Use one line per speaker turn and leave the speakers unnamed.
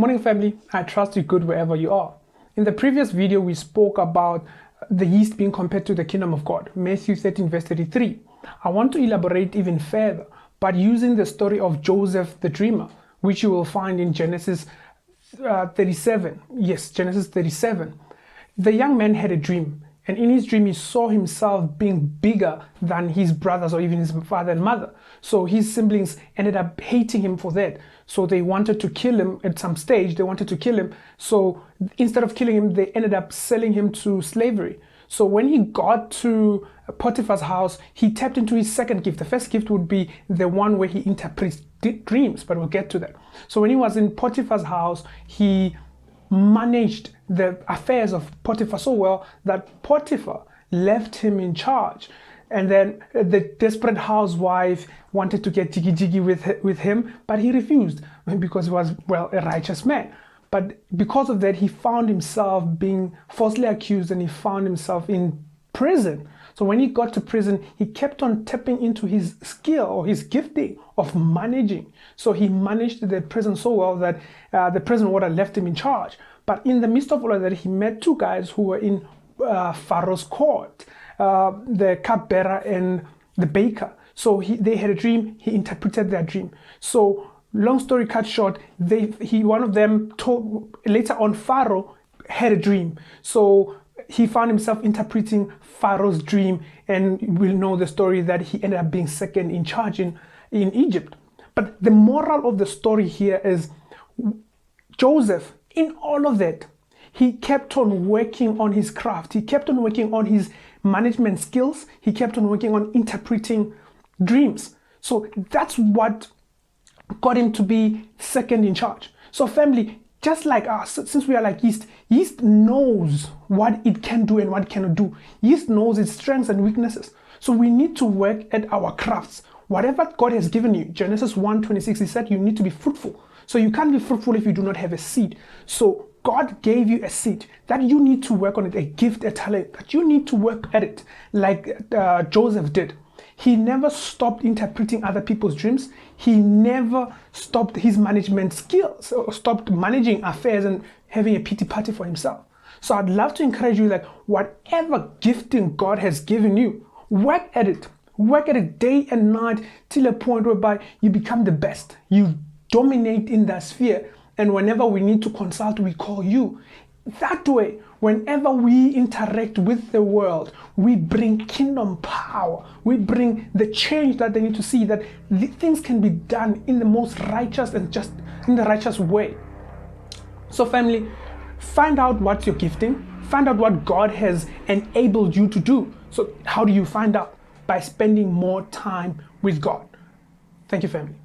Morning family, I trust you're good wherever you are. In the previous video, we spoke about the yeast being compared to the kingdom of God, Matthew 13 verse 33. I want to elaborate even further, but using the story of Joseph the dreamer, which you will find in Genesis 37. Yes, Genesis 37. The young man had a dream, and in his dream he saw himself being bigger than his brothers or even his father and mother. So his siblings ended up hating him for that. So they wanted to kill him at some stage. They wanted to kill him. So instead of killing him, they ended up selling him to slavery. So when he got to Potiphar's house, he tapped into his second gift. The first gift would be the one where he interprets dreams, but we'll get to that. So when he was in Potiphar's house, he managed the affairs of Potiphar so well that Potiphar left him in charge. And then the desperate housewife wanted to get jiggy with him, but he refused because he was, well, a righteous man. But because of that, he found himself being falsely accused and he found himself in prison. So when he got to prison, he kept on tapping into his skill or his gifting of managing. So he managed the prison so well that the prison warder left him in charge. But in the midst of all of that, he met two guys who were in Pharaoh's court, the cupbearer and the baker. So they had a dream. He interpreted their dream. So long story cut short, one of them told later on Pharaoh had a dream. So he found himself interpreting Pharaoh's dream, and we'll know the story that he ended up being second in charge in Egypt. But the moral of the story here is Joseph, in all of that, he kept on working on his craft. He kept on working on his management skills. He kept on working on interpreting dreams. So that's what got him to be second in charge. So family, just like us, since we are like yeast, yeast knows what it can do and what it cannot do. Yeast knows its strengths and weaknesses. So we need to work at our crafts. Whatever God has given you, Genesis 1:26, he said you need to be fruitful. So you can't be fruitful if you do not have a seed. So God gave you a seed that you need to work on it, a gift, a talent, that you need to work at it like Joseph did. He never stopped interpreting other people's dreams. He never stopped his management skills or stopped managing affairs and having a pity party for himself. So I'd love to encourage you, like, whatever gifting God has given you, work at it. Work at it day and night till a point whereby you become the best. You dominate in that sphere. And whenever we need to consult, we call you. That way, whenever we interact with the world, we bring kingdom power. We bring the change that they need to see, that things can be done in the most righteous and just in the righteous way. So family, find out what's your gifting. Find out what God has enabled you to do. So how do you find out? By spending more time with God. Thank you, family.